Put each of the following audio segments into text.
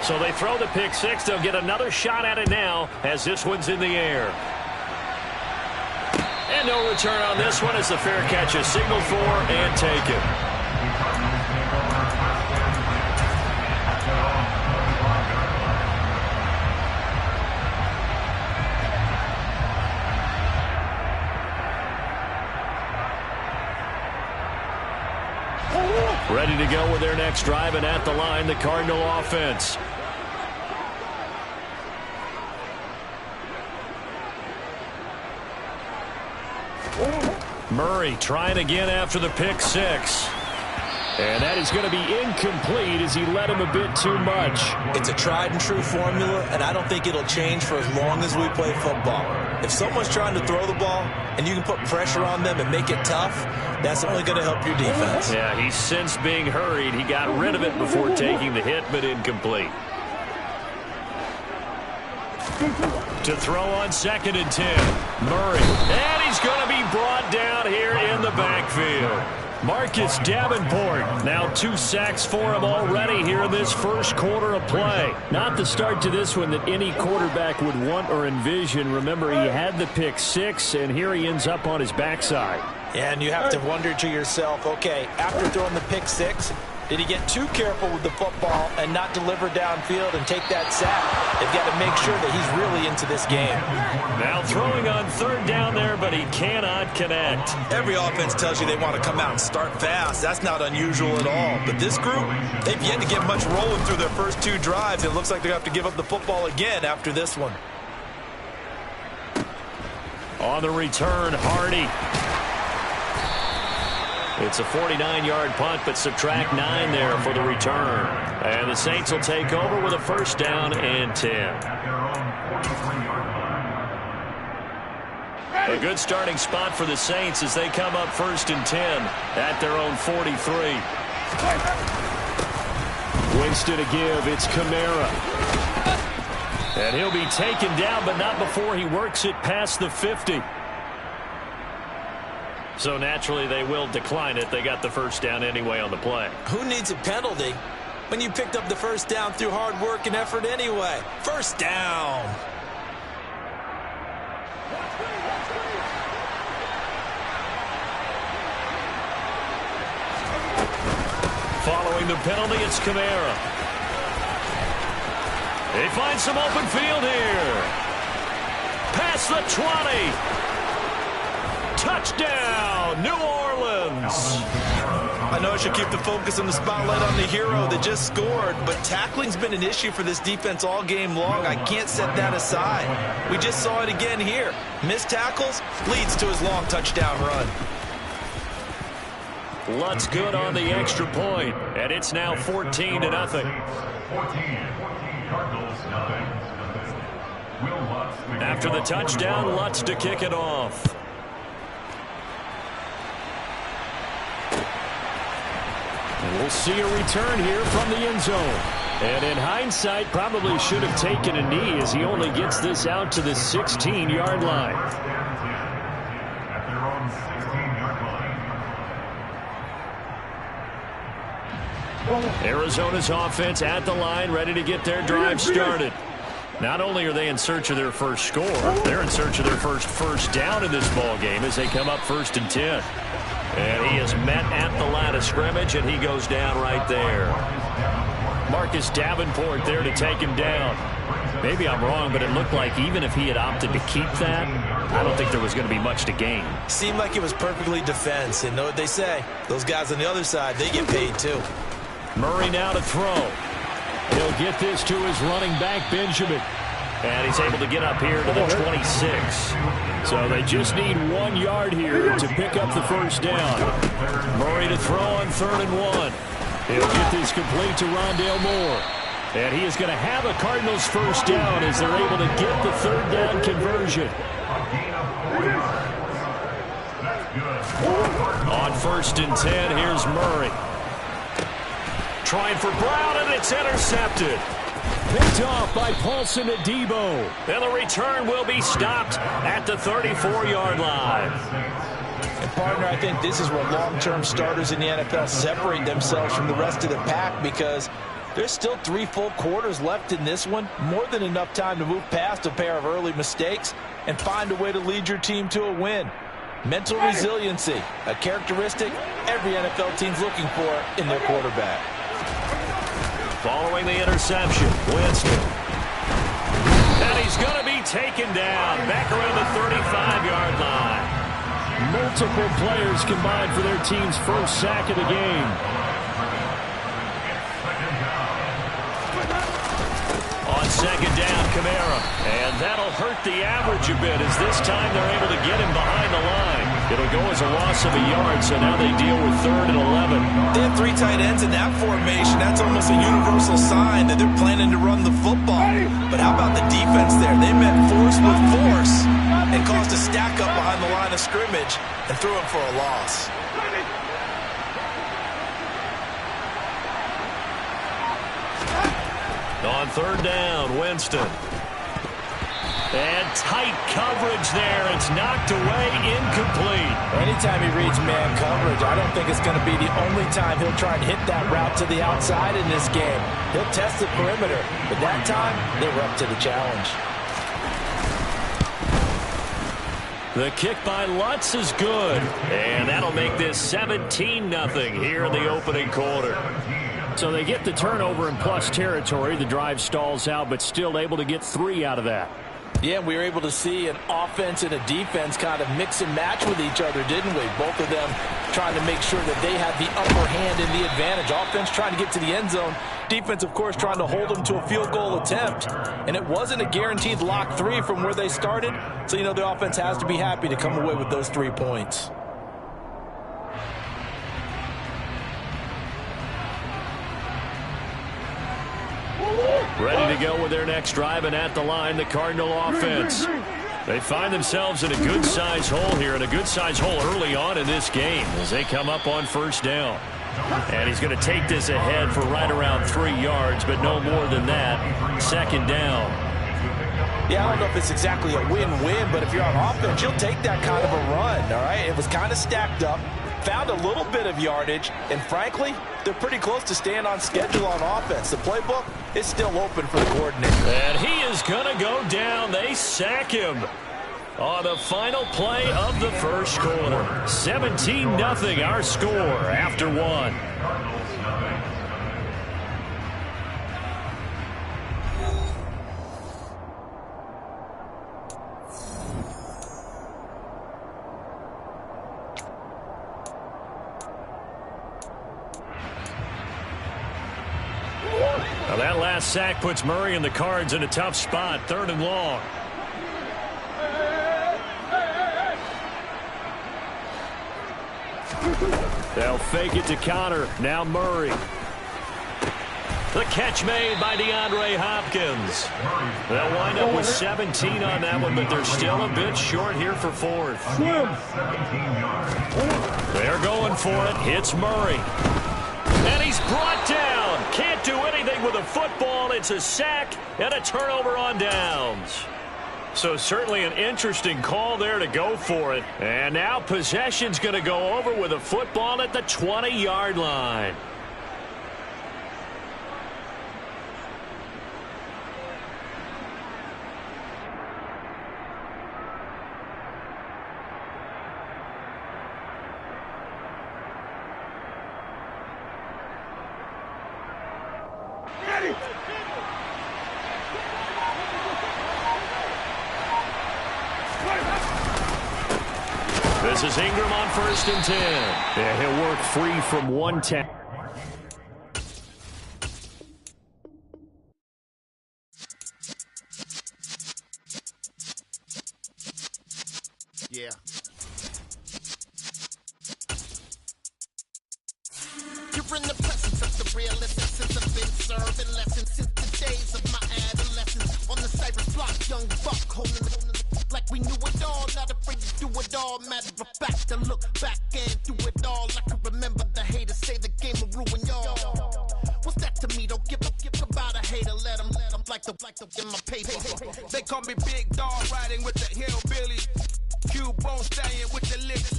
So they throw the pick six. They'll get another shot at it now as this one's in the air. And no return on this one as the fair catch is signaled for and taken. Ready to go with their next drive, and at the line, the Cardinal offense. Murray trying again after the pick six. And that is going to be incomplete as he led him a bit too much. It's a tried and true formula, and I don't think it'll change for as long as we play football. If someone's trying to throw the ball and you can put pressure on them and make it tough, that's only going to help your defense. Yeah, he's since being hurried. He got rid of it before taking the hit, but incomplete. To throw on 2nd and 10. Murray. And he's going to be brought down here in the backfield. Marcus Davenport. Now 2 sacks for him already here in this first quarter of play. Not the start to this one that any quarterback would want or envision. Remember, he had the pick six, and here he ends up on his backside. And you have to wonder to yourself, okay, after throwing the pick six, did he get too careful with the football and not deliver downfield and take that sack? They've got to make sure that he's really into this game. Now throwing on 3rd down there, but he cannot connect. Every offense tells you they want to come out and start fast. That's not unusual at all. But this group, they've yet to get much rolling through their first 2 drives. It looks like they have to give up the football again after this one. On the return, Hardy. It's a 49-yard punt, but subtract 9 there for the return. And the Saints will take over with a 1st down and 10. A good starting spot for the Saints as they come up 1st and 10 at their own 43. Winston to give. It's Kamara. And he'll be taken down, but not before he works it past the 50. So naturally they will decline it. They got the 1st down anyway on the play. Who needs a penalty when you picked up the 1st down through hard work and effort anyway? 1st down. Following the penalty, it's Kamara. They find some open field here. Past the 20. Touchdown, New Orleans. I know I should keep the focus and the spotlight on the hero that just scored, but tackling's been an issue for this defense all game long. I can't set that aside. We just saw it again here. Missed tackles leads to his long touchdown run. Lutz good on the extra point, and it's now 14-0. After the touchdown, Lutz to kick it off. We'll see a return here from the end zone. And in hindsight, probably should have taken a knee as he only gets this out to the 16-yard line. Arizona's offense at the line, ready to get their drive started. Not only are they in search of their first score, they're in search of their first down in this ball game as they come up 1st and 10. And he is met at the line of scrimmage, and he goes down right there. Marcus Davenport there to take him down. Maybe I'm wrong, but it looked like even if he had opted to keep that, I don't think there was going to be much to gain. Seemed like it was perfectly defense. And know what they say? Those guys on the other side, they get paid too. Murray now to throw. He'll get this to his running back, Benjamin. And he's able to get up here to the 26. So they just need 1 yard here to pick up the 1st down. Murray to throw on 3rd and 1. He'll get this complete to Rondale Moore. And he is going to have a Cardinals 1st down as they're able to get the 3rd down conversion. On 1st and 10, here's Murray. Trying for Brown, and it's intercepted. Picked off by Paulson Adebo. And the return will be stopped at the 34-yard line. And partner, I think this is where long-term starters in the NFL separate themselves from the rest of the pack because There's still 3 full quarters left in this one. More than enough time to move past a pair of early mistakes and find a way to lead your team to a win. Mental resiliency, a characteristic every NFL team's looking for in their quarterback. Following the interception, Winston. And he's going to be taken down back around the 35-yard line. Multiple players combined for their team's first sack of the game. On second down, Kamara. And that'll hurt the average a bit as this time they're able to get him behind the line. It'll go as a loss of a yard, so now they deal with 3rd and 11. They have 3 tight ends in that formation. That's almost a universal sign that they're planning to run the football. But how about the defense there? They met force with force and caused a stack up behind the line of scrimmage and threw him for a loss. On 3rd down, Winston. And tight coverage there. It's knocked away, incomplete. Anytime he reads man coverage, I don't think it's going to be the only time he'll try and hit that route to the outside in this game. He'll test the perimeter, but that time, they were up to the challenge. The kick by Lutz is good. And that'll make this 17-0 here in the opening quarter. So they get the turnover in plus territory. The drive stalls out, but still able to get 3 out of that. Yeah, we were able to see an offense and a defense kind of mix and match with each other, didn't we? Both of them trying to make sure that they had the upper hand and the advantage. Offense trying to get to the end zone. Defense, of course, trying to hold them to a field goal attempt. And it wasn't a guaranteed lock 3 from where they started. So, you know, the offense has to be happy to come away with those 3 points. Ready to go with their next drive, and at the line, the Cardinal offense. They find themselves in a good-sized hole here, and a good-sized hole early on in this game as they come up on 1st down. And he's going to take this ahead for right around 3 yards, but no more than that. 2nd down. Yeah, I don't know if it's exactly a win-win, but if you're on offense, you'll take that kind of a run, all right? It was kind of stacked up. Found a little bit of yardage, and frankly, they're pretty close to staying on schedule on offense. The playbook is still open for the coordinator. And he is going to go down. They sack him on the final play of the first quarter. 17-0 our score after 1. Now that last sack puts Murray and the Cards in a tough spot. 3rd and long. They'll fake it to counter. Now Murray. The catch made by DeAndre Hopkins. They'll wind up with 17 on that one, but they're still a bit short here for 4th. They're going for it. Hits Murray. And he's brought down. Can't do anything with a football. It's a sack and a turnover on downs. So certainly an interesting call there to go for it. And now possession's going to go over with a football at the 20-yard line. This is Ingram on 1st and 10. Yeah, he'll work free from 1-10. Yeah. You're in the presence of the realest essence. I've been serving lessons since the days of my adolescence. On the Cypress block, young buck holding the like we knew it all, not afraid to do it all. Matter of fact, I look back and do it all. I can remember the haters say the game will ruin y'all. What's that to me? Don't give about a hater. Let them like the in my paper. They call me Big Dog, riding with the hillbilly. Cube bone stallion with the lips.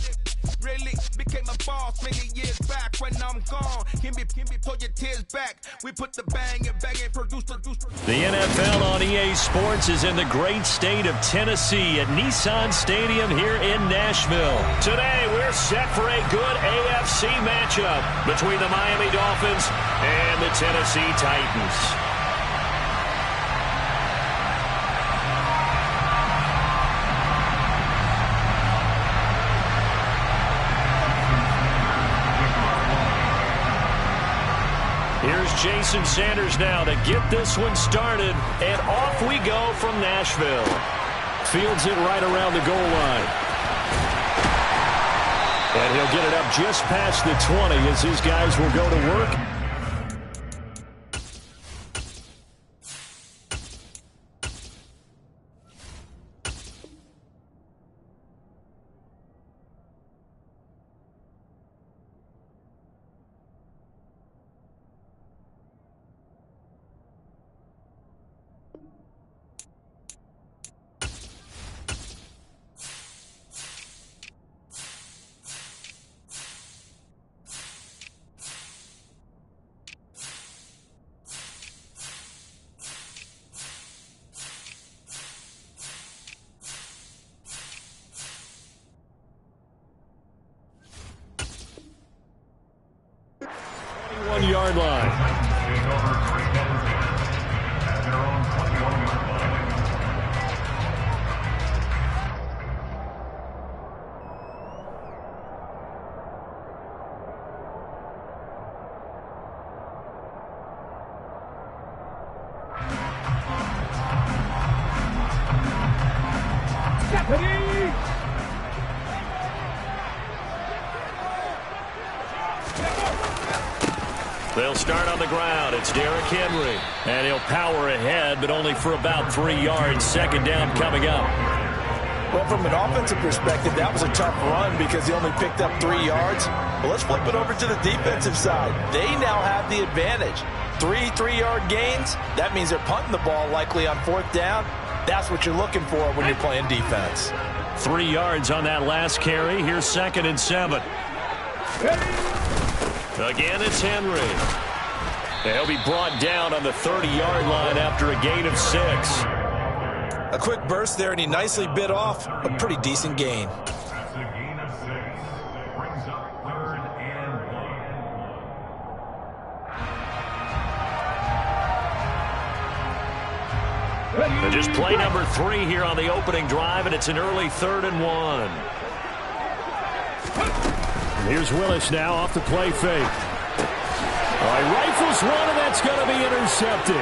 Really became a boss many years back when I'm gone. Can be pull your tears back. We put the bang and produce. The NFL on EA Sports is in the great state of Tennessee at Nissan Stadium here in Nashville. Today, we're set for a good AFC matchup between the Miami Dolphins and the Tennessee Titans. Here's Jason Sanders now to get this one started, and off we go from Nashville. Fields it right around the goal line. And he'll get it up just past the 20 as his guys will go to work. Yard line. They'll start on the ground. It's Derrick Henry. And he'll power ahead, but only for about 3 yards. Second down coming up. Well, from an offensive perspective, that was a tough run because he only picked up 3 yards. But let's flip it over to the defensive side. They now have the advantage. 3-3-yard gains. That means they're punting the ball likely on 4th down. That's what you're looking for when you're playing defense. 3 yards on that last carry. Here's 2nd and 7. Again, it's Henry. He'll be brought down on the 30-yard line after a gain of 6. A quick burst there, and he nicely bit off a pretty decent gain. That's a gain of 6. Brings up 3rd and 1. And just play number 3 here on the opening drive, and it's an early 3rd and 1. Here's Willis now off the play fake. All right, rifles one, and that's going to be intercepted.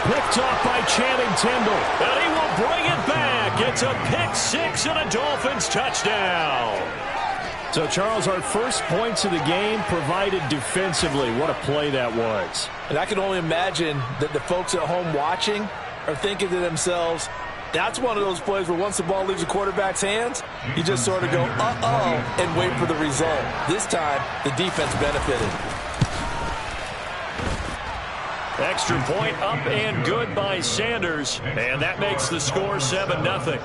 Picked off by Channing Tindall. And he will bring it back. It's a pick 6 and a Dolphins touchdown. So, Charles, our first points of the game provided defensively. What a play that was. And I can only imagine that the folks at home watching are thinking to themselves, that's one of those plays where once the ball leaves the quarterback's hands, you just sort of go, uh-oh, and wait for the result. This time, the defense benefited. Extra point up and good by Sanders. And that makes the score 7-0.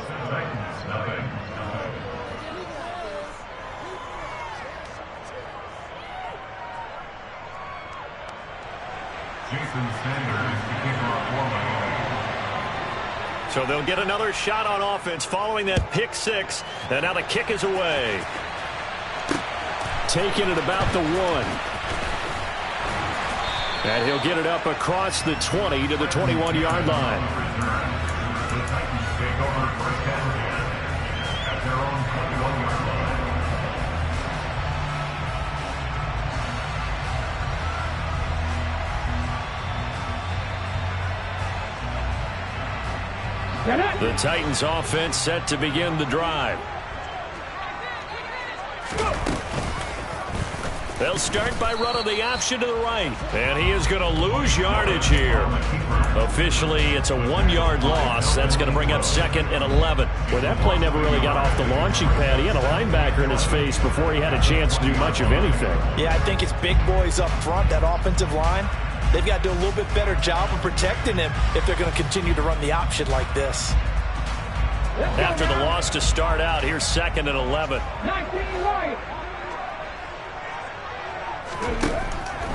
Jason Sanders, the kicker of 4. So they'll get another shot on offense following that pick 6. And now the kick is away. Taking it about the 1. And he'll get it up across the 20 to the 21-yard line. The Titans take over first down at their own 21-yard line. The Titans offense set to begin the drive. They'll start by running the option to the right. And he is going to lose yardage here. Officially, it's a 1-yard loss. That's going to bring up 2nd and 11. Well, that play never really got off the launching pad. He had a linebacker in his face before he had a chance to do much of anything. Yeah, I think it's big boys up front, that offensive line. They've got to do a little bit better job of protecting him if they're going to continue to run the option like this. After the loss to start out, here's 2nd and 11.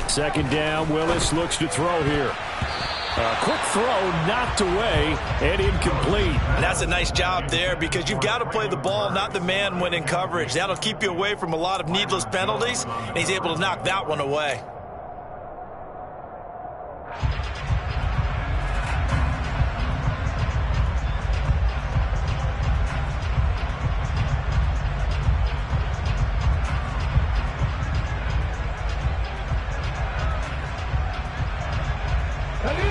2nd down, Willis looks to throw here. A quick throw knocked away and incomplete. And that's a nice job there because you've got to play the ball, not the man when in coverage. That'll keep you away from a lot of needless penalties, and he's able to knock that one away.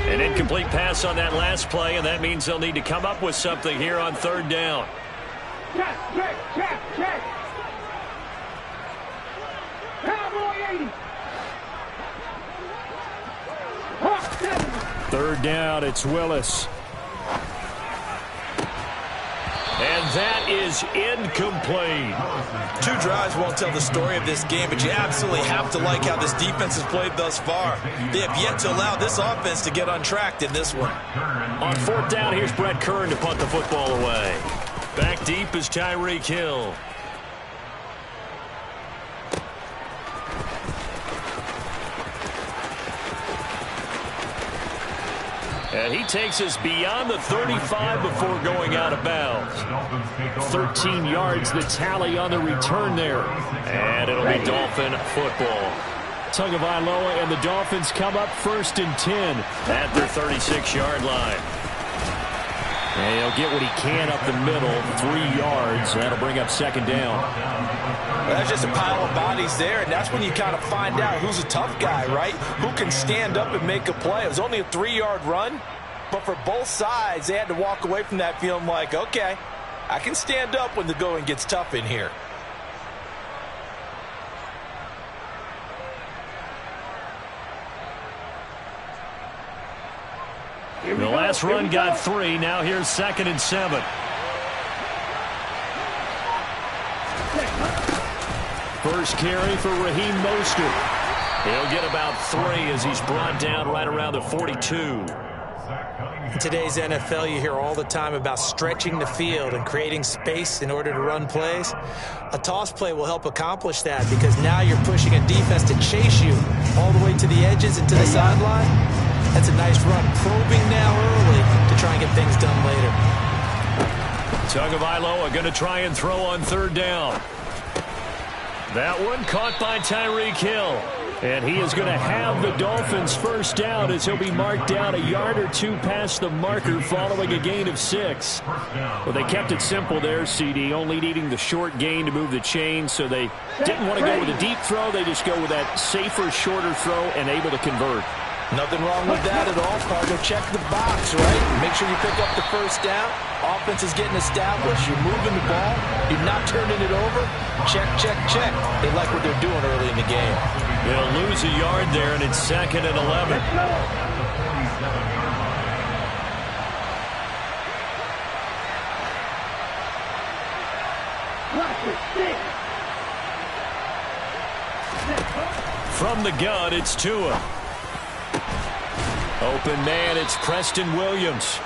An incomplete pass on that last play, and that means they'll need to come up with something here on 3rd down. Check. Cowboy 80. 3rd down, it's Willis. And that is incomplete. 2 drives won't tell the story of this game, but you absolutely have to like how this defense has played thus far. They have yet to allow this offense to get untracked in this one. On 4th down, here's Brett Kern to punt the football away. Back deep is Tyreek Hill. And he takes us beyond the 35 before going out of bounds. 13 yards the tally on the return there. And it'll be Dolphin football. Tagovailoa and the Dolphins come up 1st and 10 at their 36-yard line. And he'll get what he can up the middle, 3 yards. That'll bring up 2nd down. Well, that's just a pile of bodies there, and that's when you kind of find out who's a tough guy, right? Who can stand up and make a play. It was only a 3-yard run, but for both sides, they had to walk away from that feeling like, okay, I can stand up when the going gets tough in here. The last run got 3. Now here's 2nd and 7. First carry for Raheem Mostert. He'll get about 3 as he's brought down right around the 42. In today's NFL, you hear all the time about stretching the field and creating space in order to run plays. A toss play will help accomplish that because now you're pushing a defense to chase you all the way to the edges and to the sideline. That's a nice run. Probing now early to try and get things done later. Tagovailoa going to try and throw on 3rd down. That one caught by Tyreek Hill. And he is going to have the Dolphins first down as he'll be marked down a yard or 2 past the marker following a gain of 6. Well, they kept it simple there, CD, only needing the short gain to move the chain, so they didn't want to go with a deep throw. They just go with that safer, shorter throw and able to convert. Nothing wrong with that at all, Carter. Check the box, right? Make sure you pick up the first down. Offense is getting established. You're moving the ball. You're not turning it over. Check. They like what they're doing early in the game. They'll lose a yard there, and it's 2nd and 11. From the gun, it's Tua. Open man, it's Preston Williams.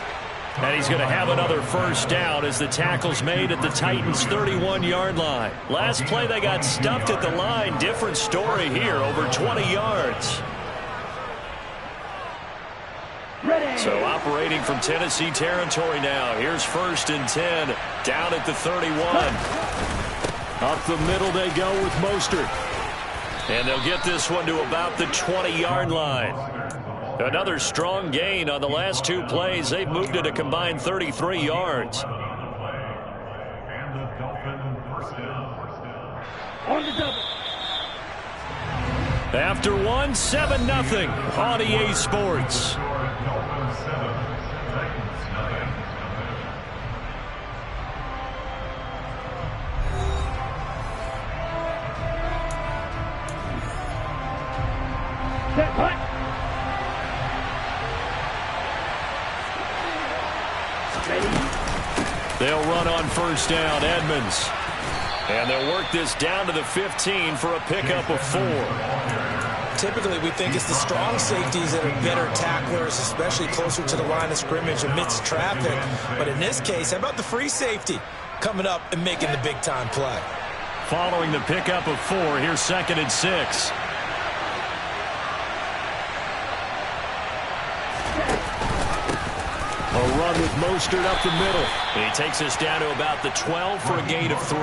And he's going to have another first down as the tackle's made at the Titans' 31-yard line. Last play, they got stuffed at the line. Different story here, over 20 yards. So operating from Tennessee territory now. Here's 1st and 10, down at the 31. Up the middle they go with Mostert. And they'll get this one to about the 20-yard line. Another strong gain on the last 2 plays. They've moved it a combined 33 yards. After one, 7-0 on EA Sports. They'll run on first down, Edmonds. And they'll work this down to the 15 for a pickup of 4. Typically, we think it's the strong safeties that are better tacklers, especially closer to the line of scrimmage amidst traffic. But in this case, how about the free safety coming up and making the big-time play? Following the pickup of 4, here's 2nd and 6. A run with Mostert up the middle. And he takes us down to about the 12 for a gain of 3.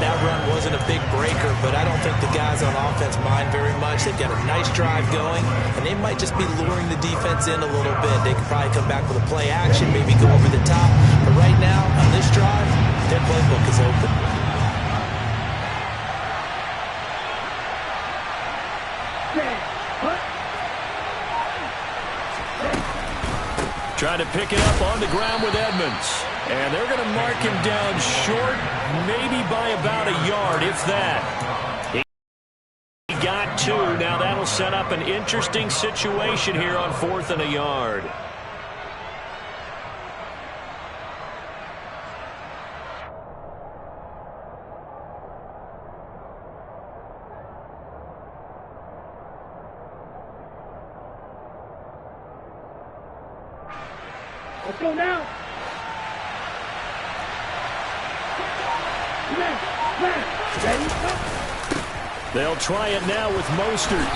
That run wasn't a big breaker, but I don't think the guys on offense mind very much. They've got a nice drive going, and they might just be luring the defense in a little bit. They could probably come back with a play action, maybe go over the top. But right now, on this drive, their playbook is open. Trying to pick it up on the ground with Edmonds. And they're going to mark him down short, maybe by about a yard, if that. He got 2. Now that'll set up an interesting situation here on 4th and a yard. Let's go now. They'll try it now with Mostert.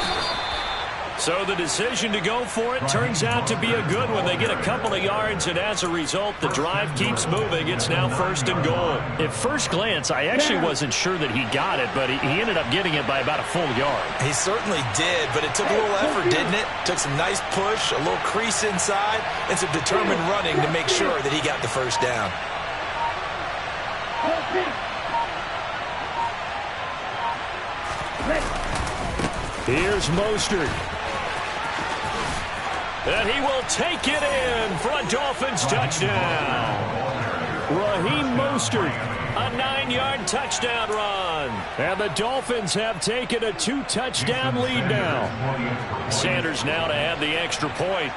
So the decision to go for it turns out to be a good one. They get a couple of yards, and as a result, the drive keeps moving. It's now 1st and goal. At first glance, I actually wasn't sure that he got it, but he ended up getting it by about a full yard. He certainly did, but it took a little effort, didn't it? Took some nice push, a little crease inside, and some determined running to make sure that he got the first down. Here's Mostert. And he will take it in for a Dolphins touchdown. Raheem Mostert, a 9-yard touchdown run. And the Dolphins have taken a 2-touchdown lead now. Sanders now to add the extra point.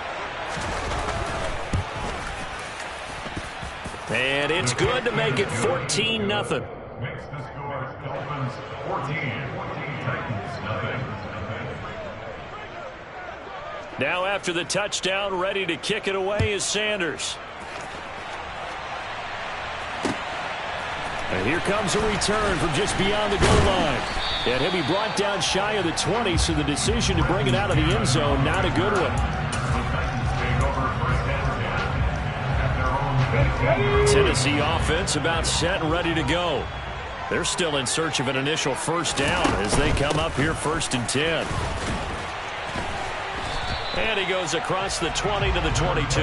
And it's good to make it 14-0. Makes the score Dolphins 14, Titans nothing. Now after the touchdown, ready to kick it away is Sanders. And here comes a return from just beyond the goal line. And he'll be brought down shy of the 20, so the decision to bring it out of the end zone, not a good one. Tennessee offense about set and ready to go. They're still in search of an initial first down as they come up here 1st and 10. And he goes across the 20 to the 22.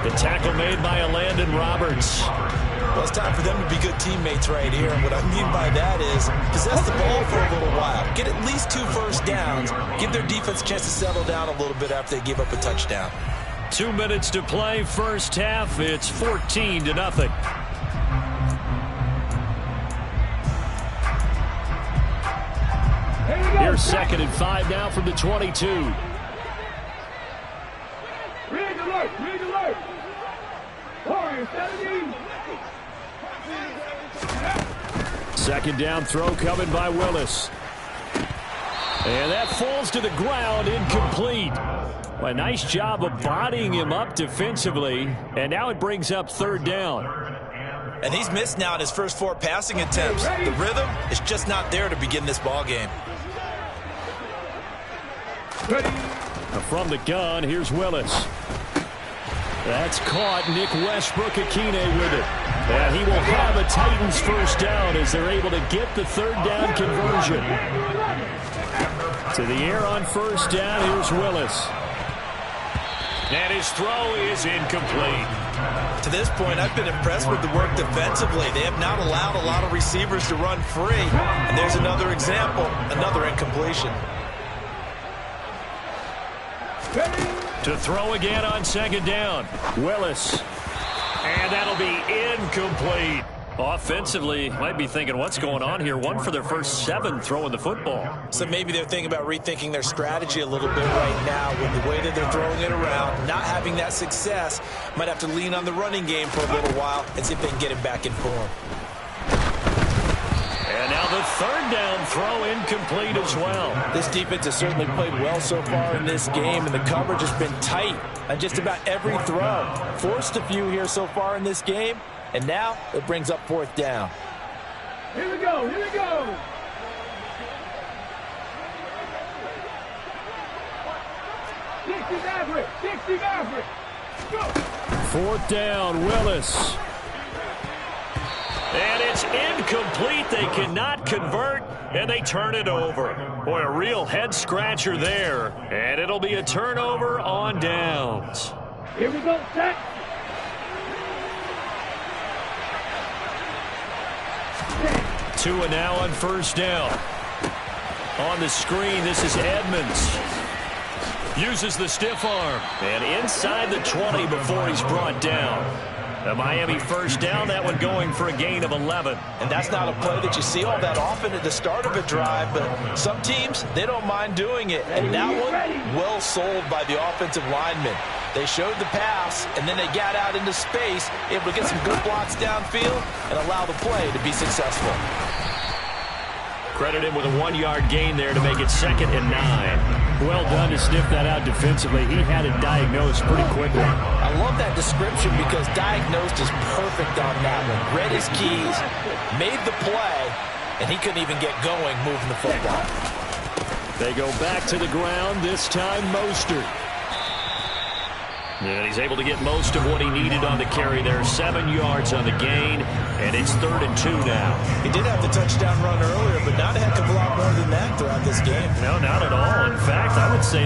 The tackle made by Landon Roberts. Well, it's time for them to be good teammates right here. And what I mean by that is possess the ball for a little while. Get at least 2 first downs. Give their defense a chance to settle down a little bit after they give up a touchdown. 2 minutes to play first half. It's 14-0. Here's 2nd and 5 now from the 22. Red alert! Red alert! Warriors 17! 2nd down throw coming by Willis. And that falls to the ground, incomplete. A nice job of bodying him up defensively. And now it brings up 3rd down. And he's missed now in his first 4 passing attempts. The rhythm is just not there to begin this ball game. From the gun, here's Willis. That's caught. Nick Westbrook-Akine with it. And he will have a Titans first down as they're able to get the 3rd down conversion. To the air on first down, here's Willis. And his throw is incomplete. To this point, I've been impressed with the work defensively. They have not allowed a lot of receivers to run free. And there's another example, another incompletion. To throw again on 2nd down. Willis. And that'll be incomplete. Offensively, might be thinking, what's going on here? 1 for their first 7 throwing the football. So maybe they're thinking about rethinking their strategy a little bit right now with the way that they're throwing it around. Not having that success, might have to lean on the running game for a little while and see if they can get it back in form. And And now the third down throw incomplete as well. This defense has certainly played well so far in this game, and the coverage has been tight on just about every throw. Forced a few here so far in this game, and now it brings up fourth down. Here we go, here we go. Sixty Maverick. Go. Fourth down, Willis. And it's incomplete. They cannot convert, and they turn it over. Boy, a real head-scratcher there. And it'll be a turnover on downs. Here we go, set. Tua now on first down. On the screen, this is Edmonds. Uses the stiff arm. And inside the 20 before he's brought down. The Miami first down, that one going for a gain of 11. And that's not a play that you see all that often at the start of a drive, but some teams, they don't mind doing it. And that one, well sold by the offensive lineman. They showed the pass, and then they got out into space, able to get some good blocks downfield and allow the play to be successful. Credit him with a 1-yard gain there to make it 2nd and 9. Well done to sniff that out defensively. He had it diagnosed pretty quickly. I love that description because diagnosed is perfect on that one. Read his keys, made the play, and he couldn't even get going moving the football. They go back to the ground, this time Mostert. And he's able to get most of what he needed on the carry there. 7 yards on the gain, and it's 3rd and 2 now. He did have the touchdown run earlier, but not a heck of a lot more than that throughout this game. No, not at all. In fact, I would say